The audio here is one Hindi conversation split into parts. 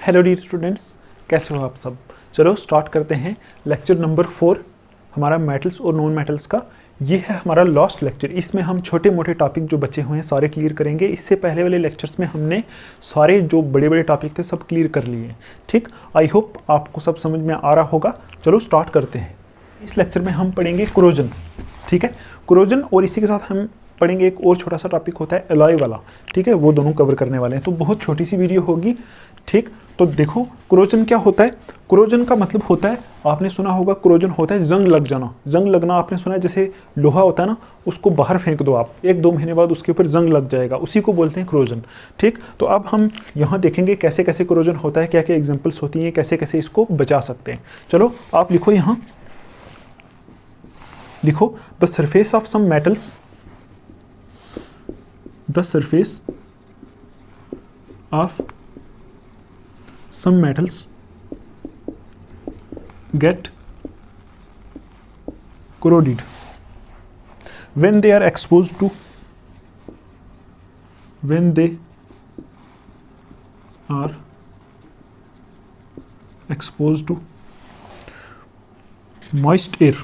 हेलो डियर स्टूडेंट्स, कैसे हो आप सब। चलो स्टार्ट करते हैं लेक्चर नंबर 4 हमारा मेटल्स और नॉन मेटल्स का। ये है हमारा लास्ट लेक्चर। इसमें हम छोटे मोटे टॉपिक जो बचे हुए हैं सारे क्लियर करेंगे। इससे पहले वाले लेक्चर्स में हमने सारे जो बड़े बड़े टॉपिक थे सब क्लियर कर लिए हैं। ठीक, आई होप आपको सब समझ में आ रहा होगा। चलो स्टार्ट करते हैं। इस लेक्चर में हम पढ़ेंगे कोरोजन। ठीक है, कोरोजन, और इसी के साथ हम पढ़ेंगे एक और छोटा सा टॉपिक होता है एलॉय वाला। ठीक है, वो दोनों कवर करने वाले हैं, तो बहुत छोटी सी वीडियो होगी। ठीक, तो देखो कोरोजन क्या होता है। कोरोजन का मतलब होता है, आपने सुना होगा कोरोजन होता है जंग लग जाना। जंग लगना आपने सुना है, जैसे लोहा होता है ना, उसको बाहर फेंक दो आप, 1-2 महीने बाद उसके ऊपर जंग लग जाएगा, उसी को बोलते हैं कोरोजन। ठीक, तो अब हम यहाँ देखेंगे कैसे कैसे कोरोजन होता है, क्या क्या एग्जाम्पल्स होती हैं, कैसे कैसे इसको बचा सकते हैं। चलो आप लिखो, यहाँ लिखो the surface of some metals, the surface of some metals get corroded when they are exposed to moist air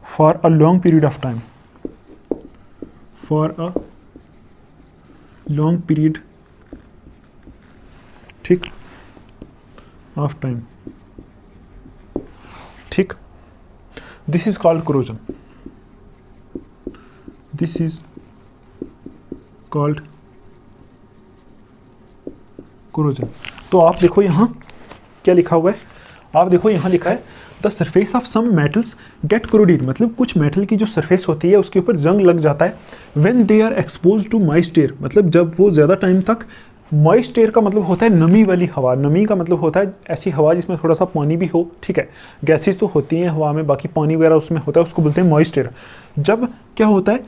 for a long period of time, ठीक, of time। ठीक, this is called corrosion। तो आप देखो यहाँ क्या लिखा हुआ है। आप देखो यहाँ लिखा है the surface of some metals get corroded, मतलब कुछ मेटल की जो सरफेस होती है उसके ऊपर जंग लग जाता है। When they are expose to moist air, मतलब जब वो ज़्यादा टाइम तक, मॉइस्ट एयर का मतलब होता है नमी वाली हवा। नमी का मतलब होता है ऐसी हवा जिसमें थोड़ा सा पानी भी हो। ठीक है, गैसेस तो होती हैं हवा में, बाकी पानी वगैरह उसमें होता है, उसको बोलते हैं मॉइस्ट एयर। जब क्या होता है,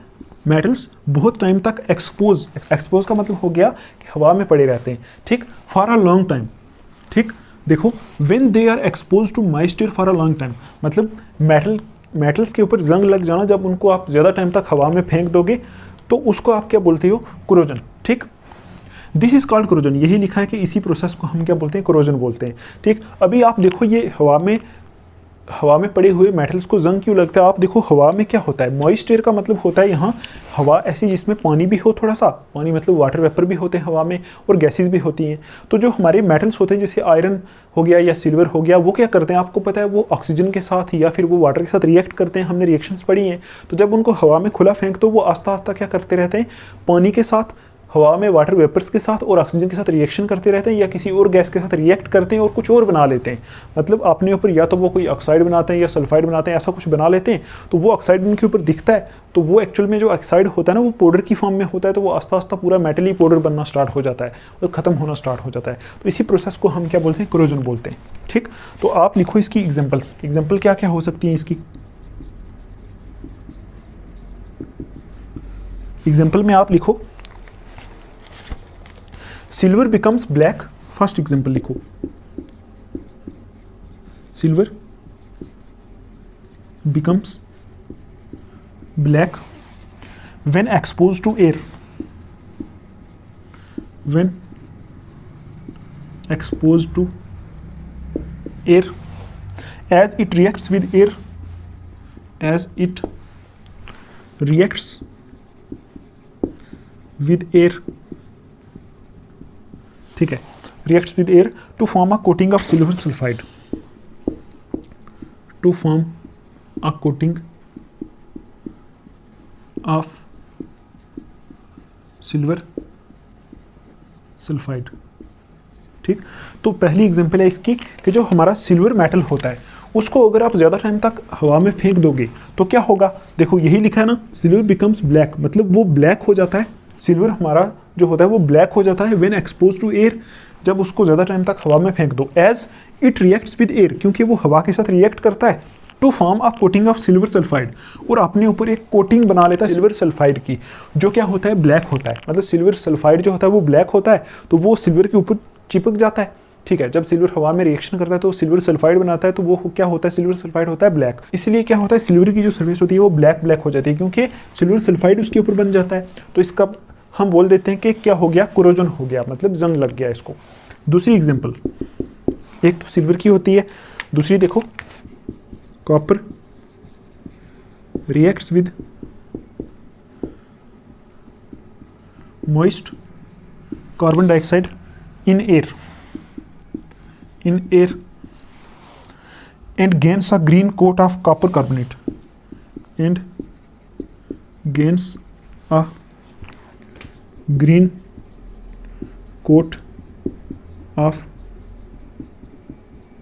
मेटल्स बहुत टाइम तक एक्सपोज का मतलब हो गया कि हवा में पड़े रहते हैं। ठीक, फॉर अ लॉन्ग टाइम। ठीक, देखो when they are expose to moist air for a long time, मतलब मेटल्स के ऊपर जंग लग जाना, जब उनको आप ज़्यादा टाइम तक हवा में फेंक दोगे तो उसको आप क्या बोलते हो, कोरोजन। ठीक, दिस इज कॉल्ड कोरोजन। यही लिखा है कि इसी प्रोसेस को हम क्या बोलते हैं, कोरोजन बोलते हैं। ठीक, अभी आप देखो ये हवा में पड़े हुए मेटल्स को जंग क्यों लगता है। आप देखो हवा में क्या होता है, मॉइस्ट एयर का मतलब होता है यहाँ हवा ऐसी जिसमें पानी भी हो, थोड़ा सा पानी मतलब वाटर वेपर भी होते हैं हवा में, और गैसेस भी होती हैं। तो जो हमारे मेटल्स होते हैं जैसे आयरन हो गया या सिल्वर हो गया, वो क्या करते हैं आपको पता है, वो ऑक्सीजन के साथ या फिर वो वाटर के साथ रिएक्ट करते हैं। हमने रिएक्शंस पढ़ी हैं। तो जब उनको हवा में खुला फेंक दो, वो आस्ता आस्ता क्या करते रहते हैं, पानी के साथ, हवा में वाटर वेपर्स के साथ और ऑक्सीजन के साथ रिएक्शन करते रहते हैं, या किसी और गैस के साथ रिएक्ट करते हैं और कुछ और बना लेते हैं। मतलब अपने ऊपर या तो वो कोई ऑक्साइड बनाते हैं या सल्फाइड बनाते हैं, ऐसा कुछ बना लेते हैं। तो वो ऑक्साइड उनके ऊपर दिखता है, तो वो एक्चुअल में जो ऑक्साइड होता है ना, वो पाउडर की फॉर्म में होता है। तो वो आस्ता आस्ता पूरा मेटली पाउडर बनना स्टार्ट हो जाता है और ख़त्म होना स्टार्ट हो जाता है। तो इसी प्रोसेस को हम क्या बोलते हैं, कोरोजन बोलते हैं। ठीक, तो आप लिखो इसकी एग्जाम्पल्स। एग्जाम्पल क्या क्या हो सकती है इसकी। एग्जाम्पल में आप लिखो silver becomes black. First example लिखो, silver becomes black when expose to air. When expose to air, as it reacts with air, as it reacts with air। ठीक है, reacts with air to form a coating of silver sulfide, to form a coating of silver sulfide। ठीक, तो पहली एग्जांपल है इसकी कि जो हमारा सिल्वर मेटल होता है उसको अगर आप ज़्यादा टाइम तक हवा में फेंक दोगे तो क्या होगा। देखो यही लिखा है ना, सिल्वर बिकम्स ब्लैक, मतलब वो ब्लैक हो जाता है। सिल्वर हमारा जो होता है वो ब्लैक हो जाता है व्हेन एक्सपोज टू एयर, जब उसको ज़्यादा टाइम तक हवा में फेंक दो। As it reacts with air, क्योंकि वो हवा के साथ रिएक्ट करता है। To form a coating of silver sulphide, और अपने ऊपर एक कोटिंग बना लेता है सिल्वर सल्फाइड की, जो क्या होता है, ब्लैक होता है। मतलब सिल्वर सल्फाइड जो होता है वो ब्लैक होता है, तो वो सिल्वर के ऊपर चिपक जाता है। ठीक है, जब सिल्वर हवा में रिएक्शन करता है तो सिल्वर सल्फाइड बनाता है, तो वो क्या होता है, सिल्वर सल्फाइड होता है ब्लैक। इसलिए क्या होता है, सिल्वर की जो सरफेस होती है वो ब्लैक ब्लैक हो जाती है, क्योंकि सिल्वर सल्फाइड उसके ऊपर बन जाता है। तो इसका हम बोल देते हैं कि क्या हो गया, कोरोजन हो गया, मतलब जंग लग गया इसको। दूसरी एग्जांपल, एक तो सिल्वर की होती है, दूसरी देखो copper reacts with moist carbon dioxide in air and gains a green coat of copper carbonate and gains a green coat of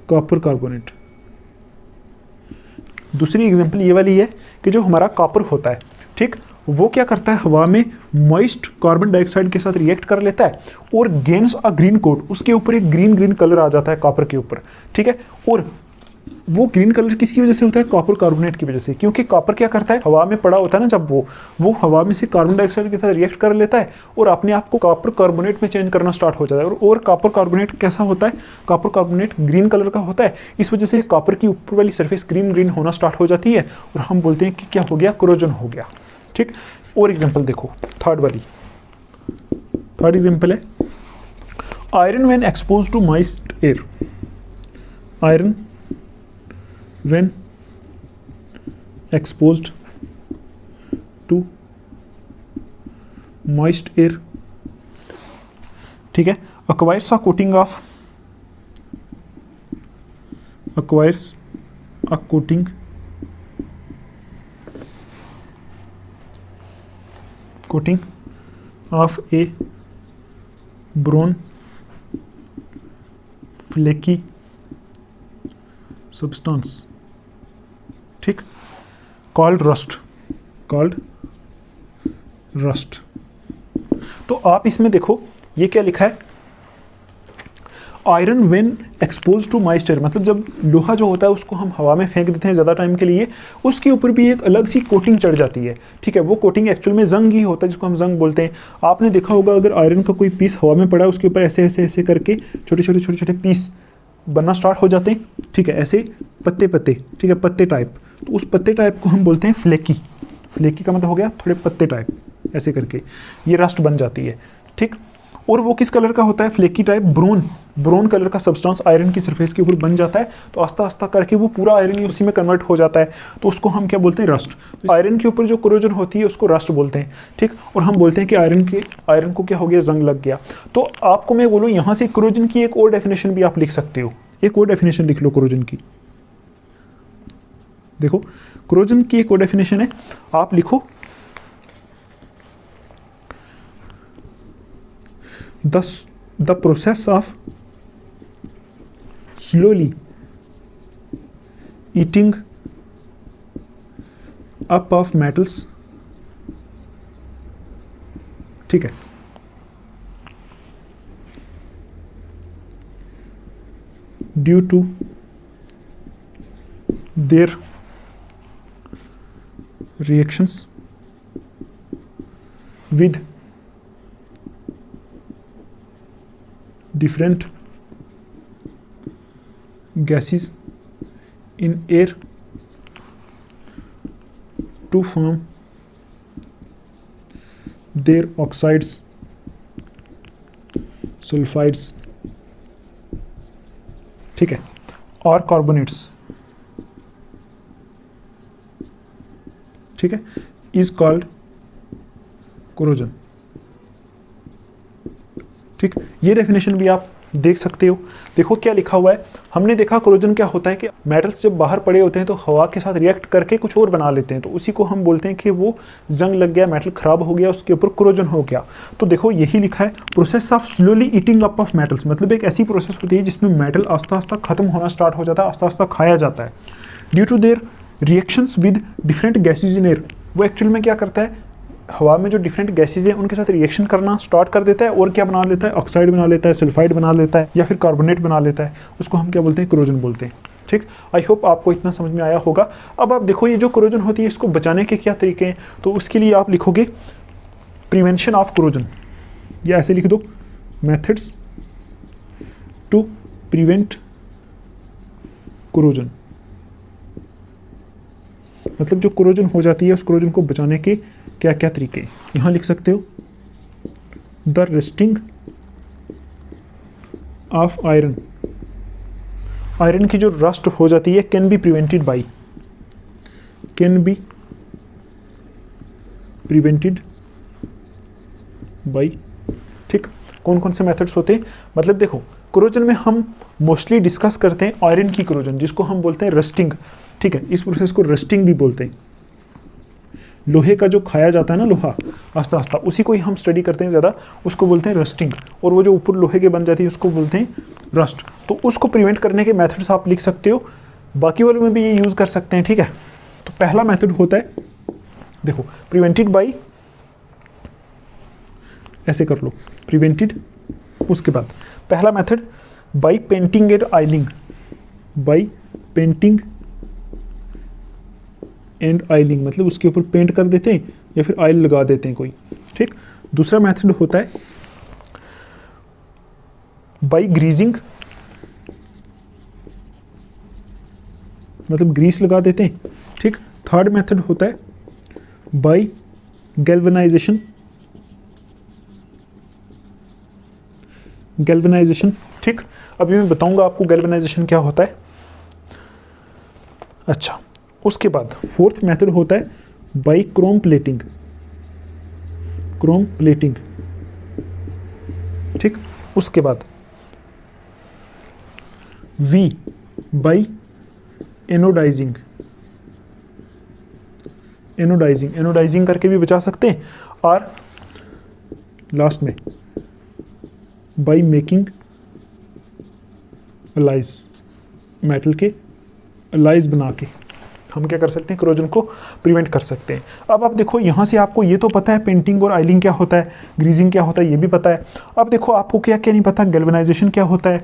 copper carbonate। दूसरी एग्जांपल ये वाली है कि जो हमारा कॉपर होता है, ठीक, वो क्या करता है, हवा में मॉइस्ट कार्बन डाइऑक्साइड के साथ रिएक्ट कर लेता है और गेन्स अ ग्रीन कोट, उसके ऊपर एक ग्रीन ग्रीन कलर आ जाता है कॉपर के ऊपर, ठीक है। और वो ग्रीन कलर किसकी वजह से होता है, कॉपर कार्बोनेट की वजह से, क्योंकि कॉपर क्या करता है, हवा में पड़ा होता है ना जब वो हवा में से कार्बन डाइऑक्साइड के साथ रिएक्ट कर लेता है और अपने आप को कॉपर कार्बोनेट में चेंज करना स्टार्ट हो जाता है। और कॉपर कार्बोनेट कैसा होता है, कॉपर कार्बोनेट ग्रीन कलर का होता है, इस वजह से कॉपर की ऊपर वाली सरफेस ग्रीन ग्रीन होना स्टार्ट हो जाती है और हम बोलते हैं कि क्या हो गया, कोरोजन हो गया, ठीक। और एग्जांपल देखो थर्ड वाली, थर्ड एग्जांपल है iron when expose to moist air, iron when exposed to moist air, ठीक है, acquires a coating of coating of a brown flaky substance, ठीक, called rust। तो आप इसमें देखो ये क्या लिखा है, iron when expose to moist air, मतलब जब लोहा जो होता है उसको हम हवा में फेंक देते हैं ज़्यादा टाइम के लिए, उसके ऊपर भी एक अलग सी कोटिंग चढ़ जाती है, ठीक है। वो कोटिंग एक्चुअल में जंग ही होता है, जिसको हम जंग बोलते हैं। आपने देखा होगा अगर आयरन का कोई पीस हवा में पड़ा है, उसके ऊपर ऐसे ऐसे ऐसे करके छोटे छोटे पीस बनना स्टार्ट हो जाते हैं, ठीक है, ऐसे पत्ते, ठीक है, पत्ते टाइप। तो उस पत्ते टाइप को हम बोलते हैं फ्लेकी का मतलब हो गया थोड़े पत्ते टाइप, ऐसे करके ये रस्ट बन जाती है, ठीक। और वो किस कलर का होता है, फ्लेकी टाइप, ब्राउन कलर का सब्सटेंस आयरन की सरफेस के ऊपर बन जाता है। तो आस्ता आस्ता करके वो पूरा आयरन ही उसी में कन्वर्ट हो जाता है, तो उसको हम क्या बोलते हैं, रस्ट। तो आयरन के ऊपर जो कोरोजन होती है उसको रस्ट बोलते हैं, ठीक। और हम बोलते हैं कि आयरन को क्या हो गया, जंग लग गया। तो आपको मैं बोलूँ यहाँ से कोरोजन की एक और डेफिनेशन भी आप लिख सकते हो, एक और डेफिनेशन लिख लो कोरोजन की। देखो कोरोजन की एक और डेफिनेशन है, आप लिखो the process of slowly eating up of metals, ठीक है, due to their reactions with different gases in air to form their oxides, sulfides, ठीक है, और कार्बोनेट्स, ठीक है, इज कॉल्ड कोरोजन, ठीक। ये डेफिनेशन भी आप देख सकते हो। देखो क्या लिखा हुआ है, हमने देखा कोरोजन क्या होता है कि मेटल्स जब बाहर पड़े होते हैं तो हवा के साथ रिएक्ट करके कुछ और बना लेते हैं, तो उसी को हम बोलते हैं कि वो जंग लग गया, मेटल खराब हो गया, उसके ऊपर कोरोजन हो गया। तो देखो यही लिखा है, process of slowly eating up of metals, मतलब एक ऐसी प्रोसेस होती है जिसमें मेटल आस्ता आस्ता खत्म होना स्टार्ट हो जाता है, आस्ता आस्ता खाया जाता है। Due to their reactions with different gases in air, वो एक्चुअल में क्या करता है, हवा में जो डिफरेंट गैसेज हैं उनके साथ रिएक्शन करना स्टार्ट कर देता है और क्या बना लेता है, ऑक्साइड बना लेता है, सल्फाइड बना लेता है, या फिर कार्बोनेट बना लेता है, उसको हम क्या बोलते हैं, कोरोजन बोलते हैं, ठीक। आई होप आपको इतना समझ में आया होगा। अब आप देखो ये जो कोरोजन होती है इसको बचाने के क्या तरीके हैं, तो उसके लिए आप लिखोगे प्रिवेंशन ऑफ कोरोजन, या ऐसे लिख दो मेथड्स टू प्रिवेंट कोरोजन, मतलब जो कोरोजन हो जाती है उस कोरोजन को बचाने के क्या क्या तरीके यहाँ लिख सकते हो। The rusting of iron, iron की जो रस्ट हो जाती है can be prevented by, can be prevented by. ठीक, कौन कौन से मेथड्स होते हैं, मतलब देखो क्रोजन में हम मोस्टली डिस्कस करते हैं आयरन की क्रोजन, जिसको हम बोलते हैं रस्टिंग। ठीक है, इस प्रोसेस को रस्टिंग भी बोलते हैं। लोहे का जो खाया जाता है ना लोहा आस्ता आस्ता, उसी को ही हम स्टडी करते हैं ज़्यादा, उसको बोलते हैं रस्टिंग। और वो जो ऊपर लोहे के बन जाती है उसको बोलते हैं रस्ट। तो उसको प्रिवेंट करने के मेथड्स आप लिख सकते हो, बाकी वालों में भी ये यूज़ कर सकते हैं। ठीक है, तो पहला मेथड होता है, देखो प्रिवेंटेड बाई, ऐसे कर लो प्रिवेंटेड। उसके बाद पहला method by painting and oiling, by painting and oiling, मतलब उसके ऊपर पेंट कर देते हैं या फिर आयल लगा देते हैं कोई। ठीक, दूसरा मेथड होता है बाई ग्रीजिंग, मतलब ग्रीस लगा देते हैं। ठीक, थर्ड मेथड होता है बाई गैल्वेनाइजेशन, गैल्वेनाइजेशन। ठीक, अभी मैं बताऊंगा आपको गैल्वेनाइजेशन क्या होता है। अच्छा, उसके बाद फोर्थ मेथड होता है by chrome plating, chrome plating. ठीक, उसके बाद we by anodizing, anodizing, anodizing करके भी बचा सकते हैं। और लास्ट में बाई मेकिंग अलाइज, मेटल के अलाइज बना के हम क्या कर सकते हैं, क्रोजन को प्रिवेंट कर सकते हैं। अब आप देखो यहाँ से आपको ये तो पता है पेंटिंग और आइलिंग क्या होता है, ग्रीजिंग क्या होता है, ये भी पता है। अब देखो आपको क्या क्या नहीं पता, गैल्वेनाइजेशन क्या होता है,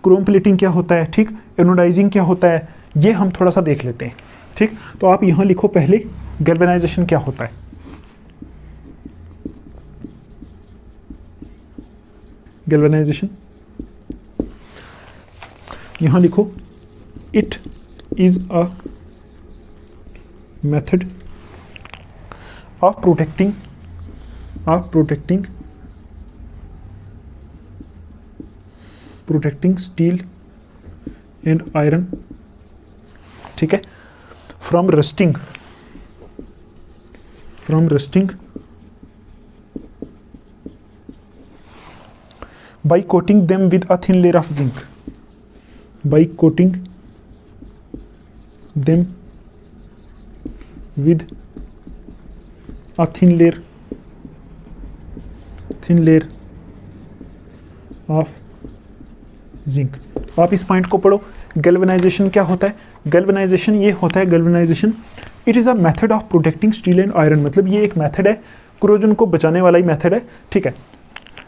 क्रोम प्लेटिंग क्या होता है, ठीक, एनोडाइजिंग क्या होता है, ये हम थोड़ा सा देख लेते हैं। ठीक, तो आप यहाँ लिखो पहले गैल्वेनाइजेशन क्या होता है। गैल्वेनाइजेशन यहाँ लिखो, it is a method of protecting steel and iron, ठीक है, from rusting by coating them with a thin layer of zinc, by coating them with a thin layer of zinc। आप इस पॉइंट को पढ़ो, गैल्वेनाइजेशन क्या होता है। गैल्वेनाइजेशन ये होता है, galvanisation it is a method of protecting steel and iron, मतलब ये एक मेथड है, क्रोजन को बचाने वाला ही मेथड है। ठीक है,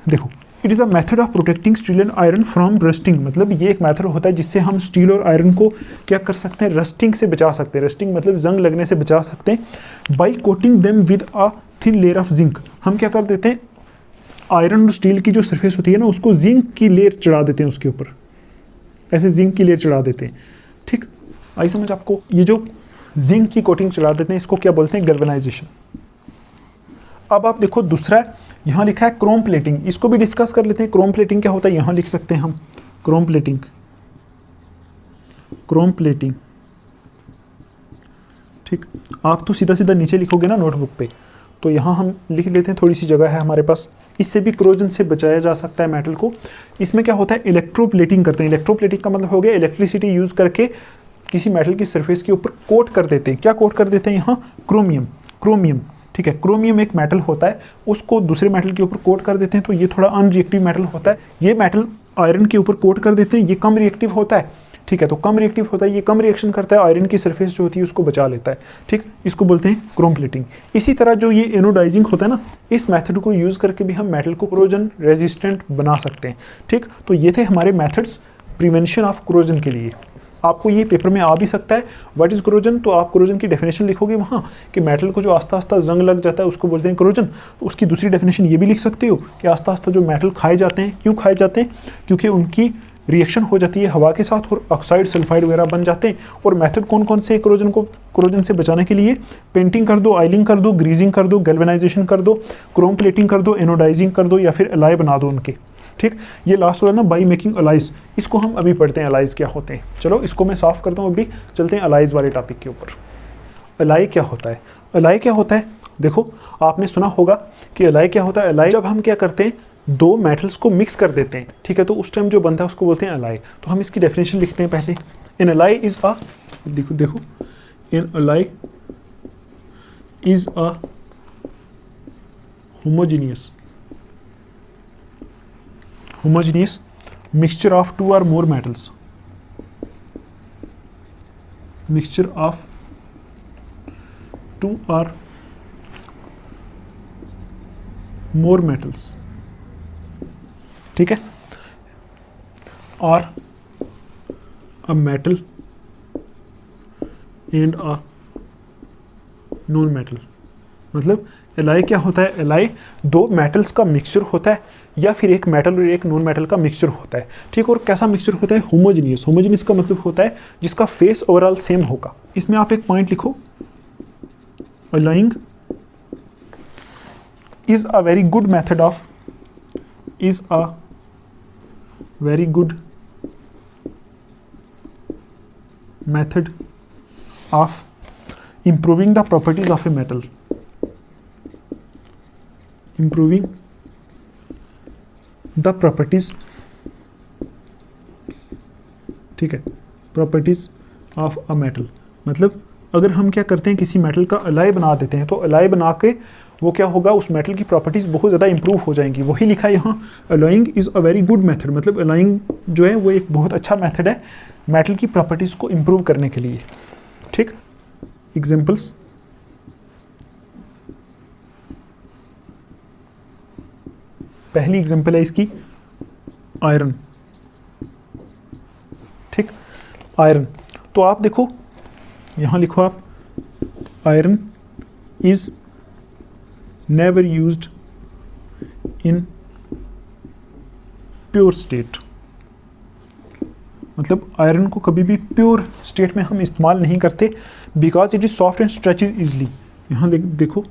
देखो it is a method of protecting steel and iron from rusting, मतलब ये एक मेथड होता है जिससे हम स्टील और आयरन को क्या कर सकते हैं, रस्टिंग से बचा सकते हैं। रस्टिंग मतलब जंग लगने से बचा सकते हैं। By coating them with a thin layer of zinc, हम क्या कर देते हैं, आयरन और स्टील की जो सरफेस होती है ना, उसको जिंक की लेयर चढ़ा देते हैं उसके ऊपर, ऐसे जिंक की लेयर चढ़ा देते हैं। ठीक, आई समझ आपको, ये जो जिंक की कोटिंग चढ़ा देते हैं इसको क्या बोलते हैं, गैल्वेनाइजेशन। अब आप देखो दूसरा यहाँ लिखा है क्रोम प्लेटिंग, इसको भी डिस्कस कर लेते हैं। क्रोम प्लेटिंग क्या होता है, यहाँ लिख सकते हैं हम क्रोम प्लेटिंग, ठीक। आप तो सीधा सीधा नीचे लिखोगे ना नोटबुक पे, तो यहाँ हम लिख लेते हैं, थोड़ी सी जगह है हमारे पास। इससे भी क्रोजन से बचाया जा सकता है मेटल को। इसमें क्या होता है, इलेक्ट्रोप्लेटिंग करते हैं। इलेक्ट्रोप्लेटिंग का मतलब हो गया इलेक्ट्रिसिटी यूज करके किसी मेटल की सरफेस के ऊपर कोट कर देते हैं। क्या कोट कर देते हैं यहाँ, क्रोमियम, ठीक है। क्रोमियम एक मेटल होता है, उसको दूसरे मेटल के ऊपर कोट कर देते हैं, तो ये थोड़ा अनरिएक्टिव मेटल होता है। ये मेटल आयरन के ऊपर कोट कर देते हैं, ये कम रिएक्टिव होता है, ठीक है। तो कम रिएक्टिव होता है, ये कम रिएक्शन करता है, आयरन की सरफेस जो होती है उसको बचा लेता है, ठीक। इसको बोलते हैं क्रोम प्लेटिंग। इसी तरह जो ये एनोडाइजिंग होता है ना, इस मेथड को यूज करके भी हम मेटल को क्रोजन रेजिस्टेंट बना सकते हैं, ठीक। तो ये थे हमारे मेथड्स प्रिवेंशन ऑफ क्रोजन के लिए। आपको ये पेपर में आ भी सकता है, व्हाट इज क्रोजन, तो आप क्रोजन की डेफिनेशन लिखोगे वहाँ कि मेटल को जो आस्ता आस्ता जंग लग जाता है उसको बोलते हैं क्रोजन। तो उसकी दूसरी डेफिनेशन ये भी लिख सकते हो कि आस्ता आस्ता जो मेटल खाए जाते हैं, क्यों खाए जाते हैं, क्योंकि उनकी रिएक्शन हो जाती है हवा के साथ और ऑक्साइड सल्फाइड वगैरह बन जाते हैं। और मेथड कौन कौन से कोरोजन से बचाने के लिए? पेंटिंग कर दो, आइलिंग कर दो, ग्रीजिंग कर दो, गैल्वेनाइजेशन कर दो, क्रोम प्लेटिंग कर दो, एनोडाइजिंग कर दो, या फिर एलाय बना दो उनके। ठीक, ये लास्ट वाला ना बाई मेकिंग अलाइज, इसको हम अभी पढ़ते हैं अलाइज क्या होते हैं। चलो इसको मैं साफ करता हूँ, अभी चलते हैं अलाइज वाले टॉपिक के ऊपर। अलाय क्या होता है? अलाय क्या होता है? देखो आपने सुना होगा कि अलाय क्या होता है। अलाय जब हम क्या करते हैं, दो मेटल्स को मिक्स कर देते हैं, ठीक है, तो उस टाइम जो बनता है उसको बोलते हैं अलाय। तो हम इसकी डेफिनेशन लिखते हैं पहले। इन अलाय इज अ, देखो in alloy is a homogeneous mixture of two or more metals, mixture of two or more metals, ठीक है, or a metal and a non metal। मतलब एलाय क्या होता है? एलाय दो मेटल्स का मिक्सचर होता है, या फिर एक मेटल और एक नॉन मेटल का मिक्सचर होता है। ठीक, और कैसा मिक्सचर होता है? होमोजेनियस। होमोजेनियस का मतलब होता है जिसका फेस ओवरऑल सेम होगा। इसमें आप एक पॉइंट लिखो, alloying is a very good method of improving the properties of a metal, improving the properties, ठीक है, properties of a metal। मतलब अगर हम क्या करते हैं, किसी मेटल का अलाय बना देते हैं, तो अलाय बना के वो क्या होगा, उस मेटल की प्रॉपर्टीज बहुत ज़्यादा इंप्रूव हो जाएंगी। वही लिखा है यहाँ, alloying is a very good method. मतलब अलाइंग जो है वो एक बहुत अच्छा मेथड है मेटल की प्रॉपर्टीज को इंप्रूव करने के लिए। ठीक, एग्जांपल्स, पहली एग्जांपल है इसकी आयरन। ठीक, आयरन, तो आप देखो यहां लिखो आप, iron is never used in pure state. मतलब आयरन को कभी भी प्योर स्टेट में हम इस्तेमाल नहीं करते, because it is soft and stretches easily. यहां देखो,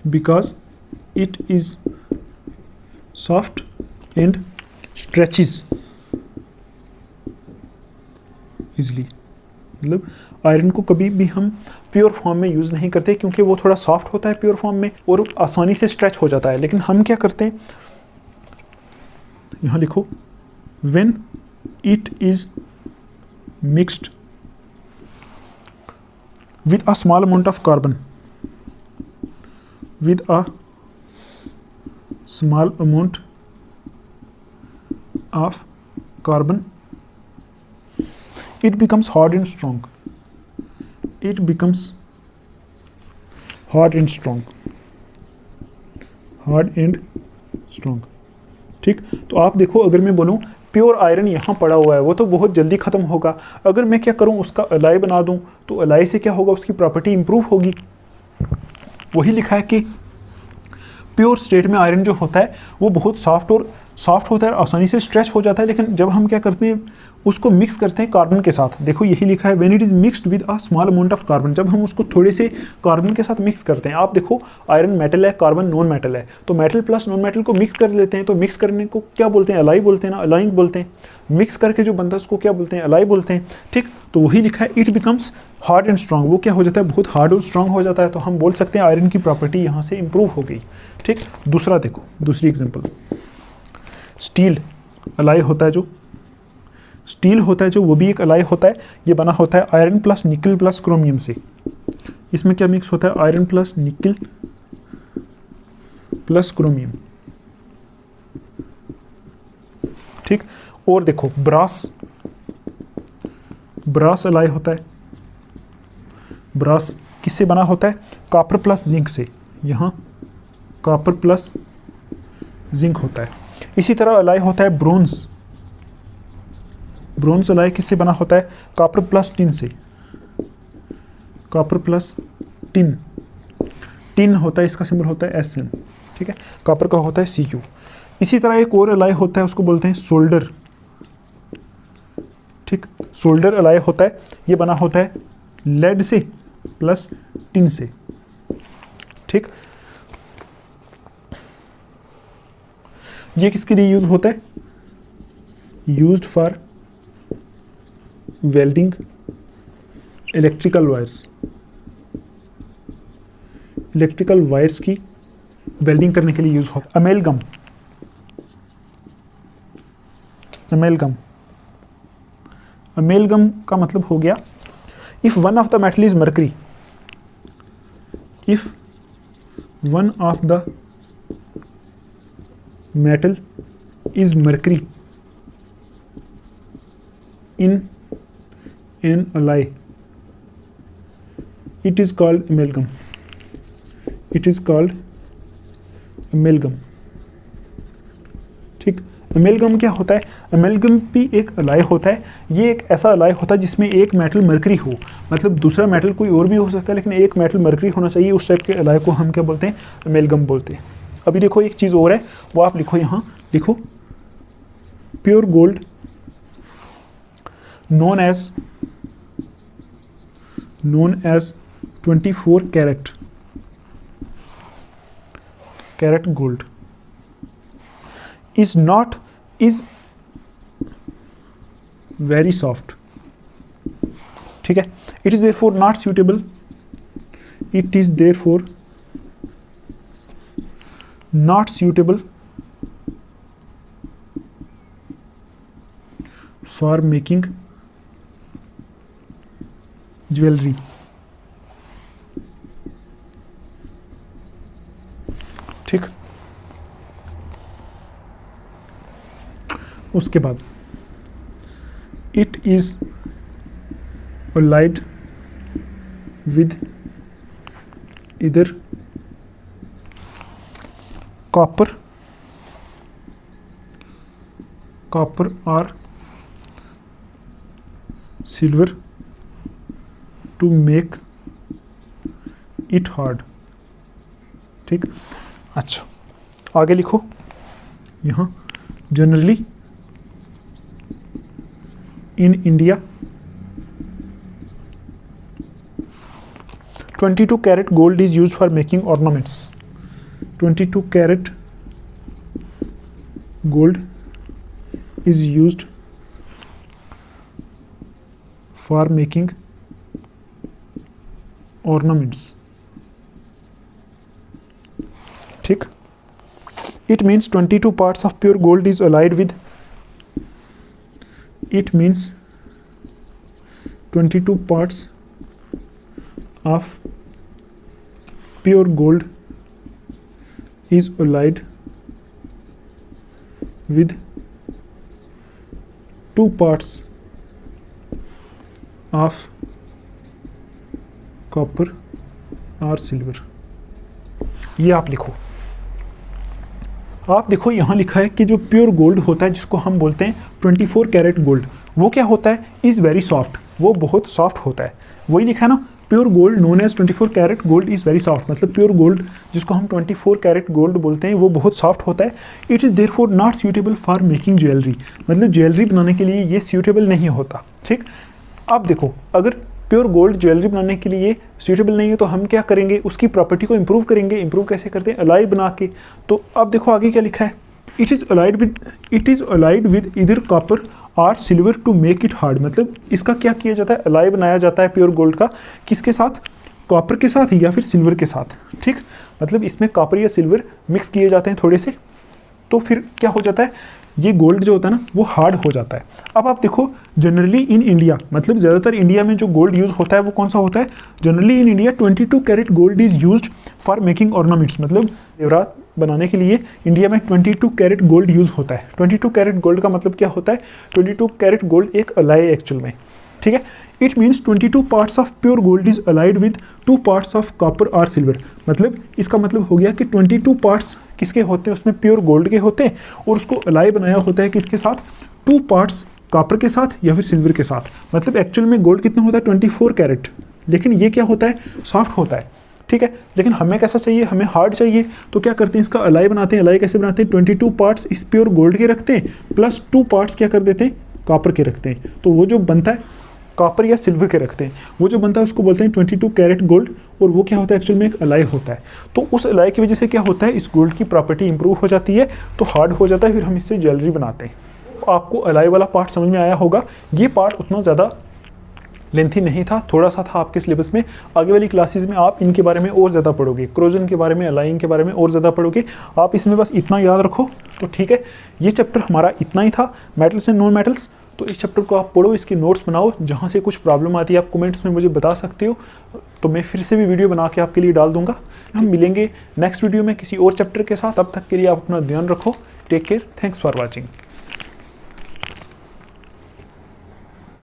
because it is soft and stretches easily। मतलब आयरन को कभी भी हम प्योर फॉर्म में यूज़ नहीं करते, क्योंकि वो थोड़ा सॉफ्ट होता है प्योर फॉर्म में और आसानी से स्ट्रेच हो जाता है। लेकिन हम क्या करते हैं, यहाँ लिखो, when it is mixed with a small amount of carbon, with a small amount of carbon, it becomes hard and strong, it becomes hard and strong, hard and strong। ठीक, तो आप देखो, अगर मैं बोलूँ प्योर आयरन यहाँ पड़ा हुआ है, वो तो बहुत जल्दी ख़त्म होगा। अगर मैं क्या करूँ, उसका अलाय बना दूँ, तो अलाय से क्या होगा, उसकी प्रॉपर्टी इंप्रूव होगी। वही लिखा है कि प्योर स्टेट में आयरन जो होता है वो बहुत सॉफ्ट होता है, आसानी से स्ट्रेच हो जाता है। लेकिन जब हम क्या करते हैं, उसको मिक्स करते हैं कार्बन के साथ। देखो यही लिखा है, when it is mixed with a small amount of carbon. जब हम उसको थोड़े से कार्बन के साथ मिक्स करते हैं, आप देखो आयरन मेटल है, कार्बन नॉन मेटल है, तो मेटल प्लस नॉन मेटल को मिक्स कर लेते हैं, तो मिक्स करने को क्या बोलते हैं, अलाय बोलते हैं ना, अलाइंग बोलते हैं। मिक्स करके जो बनता है उसको क्या बोलते हैं, अलाय बोलते हैं। ठीक, तो वही लिखा है, it becomes hard and strong. वो क्या हो जाता है, बहुत हार्ड और स्ट्रॉन्ग हो जाता है। तो हम बोल सकते हैं आयरन की प्रॉपर्टी यहाँ से इंप्रूव हो गई। ठीक, दूसरा देखो, दूसरी एग्जांपल, स्टील अलाय होता है, जो स्टील होता है जो वो भी एक अलाय होता है। ये बना होता है iron plus nickel plus chromium से। इसमें क्या मिक्स होता है, iron plus nickel plus chromium. ठीक, और देखो ब्रास अलाय होता है। ब्रास किससे बना होता है, कॉपर प्लस जिंक से। यहाँ कॉपर प्लस जिंक होता है। इसी तरह अलाय होता है ब्रोंज अलाय किससे बना होता है, कॉपर प्लस टिन से। कॉपर प्लस टिन होता है, इसका सिंबल होता है SN। ठीक है, कॉपर का होता है Cu। इसी तरह एक और अलाय होता है, उसको बोलते हैं सोल्डर। ठीक, सोल्डर अलाय होता है, ये बना होता है लेड से प्लस टिन से। ठीक, ये किसके लिए यूज होता है? Used for welding electrical wires. Electrical wires की वेल्डिंग करने के लिए यूज होता है। अमेलगम, अमेलगम, अमेलगम का मतलब हो गया if one of the metal is mercury, if one of the metal is mercury in an alloy, it is called amalgam, it is called amalgam। ठीक, अमेलगम क्या होता है? अमेलगम भी एक अलाय होता है। ये एक ऐसा अलाय होता है जिसमें एक मेटल मर्करी हो, मतलब दूसरा मेटल कोई और भी हो सकता है लेकिन एक मेटल मर्करी होना चाहिए, उस टाइप के अलाय को हम क्या बोलते हैं? अमेलगम बोलते हैं। अभी देखो एक चीज़ और है, वो आप लिखो, यहाँ लिखो, pure gold known as 24 carat gold is very soft। ठीक है, it is therefore not suitable, it is therefore not suitable for making jewelry। ठीक, उसके बाद it is allied with either copper or silver to make it hard। ठीक, अच्छा आगे लिखो, यहाँ generally in India 22 karat gold is used for making ornaments। 22 karat gold is used for making ornaments। ठीक, it means 22 parts of pure gold is allied with, it means 22 parts of pure gold is allied with 2 parts of copper or silver। ये आप लिखो। आप देखो यहाँ लिखा है कि जो प्योर गोल्ड होता है जिसको हम बोलते हैं 24 कैरेट गोल्ड, वो क्या होता है? इज़ वेरी सॉफ्ट, वो बहुत सॉफ्ट होता है। वही लिखा है ना, pure gold known as 24 carat gold is very soft, मतलब प्योर गोल्ड जिसको हम 24 कैरेट गोल्ड बोलते हैं वो बहुत सॉफ्ट होता है। It is therefore not suitable for making jewellery, मतलब ज्वेलरी बनाने के लिए ये सूटेबल नहीं होता। ठीक, अब देखो अगर प्योर गोल्ड ज्वेलरी बनाने के लिए सूटेबल नहीं है तो हम क्या करेंगे? उसकी प्रॉपर्टी को इंप्रूव करेंगे। इंप्रूव कैसे करते हैं? अलाय बना के। तो अब देखो आगे क्या लिखा है, it is alloyed with either copper और silver to make it hard, मतलब इसका क्या किया जाता है? अलाय बनाया जाता है प्योर गोल्ड का, किसके साथ? कॉपर के साथ या फिर सिल्वर के साथ। ठीक, मतलब इसमें कॉपर या सिल्वर मिक्स किए जाते हैं थोड़े से, तो फिर क्या हो जाता है? ये गोल्ड जो होता है ना वो हार्ड हो जाता है। अब आप देखो जनरली इन इंडिया, मतलब ज़्यादातर इंडिया में जो गोल्ड यूज़ होता है वो कौन सा होता है? Generally in India 22 carat gold is used for making ornaments, मतलब जेवरात बनाने के लिए इंडिया में 22 कैरेट गोल्ड यूज़ होता है। 22 कैरेट गोल्ड का मतलब क्या होता है? 22 कैरेट गोल्ड एक अलाय एक्चुअल में। ठीक है, it means 22 parts of pure gold is allied with 2 parts of copper और सिल्वर, मतलब इसका मतलब हो गया कि 22 पार्ट्स किसके होते हैं? उसमें प्योर गोल्ड के होते हैं, और उसको अलाय बनाया होता है किसके साथ? 2 पार्ट्स कॉपर के साथ या फिर सिल्वर के साथ। मतलब एक्चुअल में गोल्ड कितना होता है? 24 कैरेट, लेकिन ये क्या होता है? सॉफ्ट होता है। ठीक है। लेकिन हमें कैसा चाहिए, हमें हार्ड चाहिए, तो क्या करते हैं इसका अलाई बनाते हैं। अलाई कैसे बनाते हैं, 22 पार्ट्स इस प्योर गोल्ड के रखते हैं प्लस 2 पार्ट्स क्या कर देते हैं, कॉपर के रखते हैं। तो वो जो बनता है कॉपर या सिल्वर के रखते हैं, वो जो बनता है उसको बोलते हैं 22 कैरेट गोल्ड, और वो क्या होता है एक्चुअल में एक अलाई होता है। तो उस अलाई की वजह से क्या होता है, इस गोल्ड की प्रॉपर्टी इंप्रूव हो जाती है, तो हार्ड हो जाता है, फिर हम इससे ज्वेलरी बनाते हैं। तो आपको अलाई वाला पार्ट समझ में आया होगा। ये पार्ट उतना ज़्यादा लेंथी नहीं था, थोड़ा सा था आपके सिलेबस में। आगे वाली क्लासेस में आप इनके बारे में और ज़्यादा पढ़ोगे, क्रोजन के बारे में, अलाइंग के बारे में और ज़्यादा पढ़ोगे। आप इसमें बस इतना याद रखो तो ठीक है। ये चैप्टर हमारा इतना ही था, मेटल्स एंड नॉन मेटल्स। तो इस चैप्टर को आप पढ़ो, इसकी नोट्स बनाओ, जहाँ से कुछ प्रॉब्लम आती है आप कमेंट्स में मुझे बता सकते हो, तो मैं फिर से भी वीडियो बना के आपके लिए डाल दूंगा। हम मिलेंगे नेक्स्ट वीडियो में किसी और चैप्टर के साथ। तब तक के लिए आप अपना ध्यान रखो। Take care, thanks for watching.